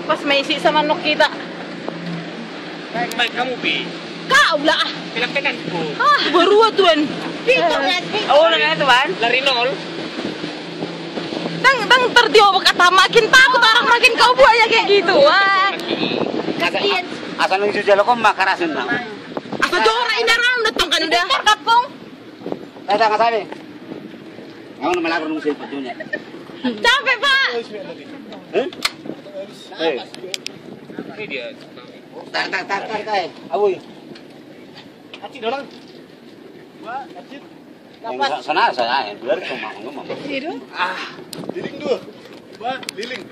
Pas may isi sa manok kita. Baik kamu Pi. Kau lah. Pinagtekan ko. Baru tuan. Oo na nga tuan. Larinol. Tang terdio kata makin takut orang makin kau buaya kayak gitu. Kasian. Asal nang sujalo ko makarasun na. Apa dora inaram datang kan udah. Kapong. Datang ka sabi. Ngayon na malagro ng cellphone niya. Capek, Pak. Ini dia. Tar kay. Awoy. Acid doang. Wah, acid. Dapat. Sana saya, biar ngomong. Itu. Liling dulu. Wah, liling.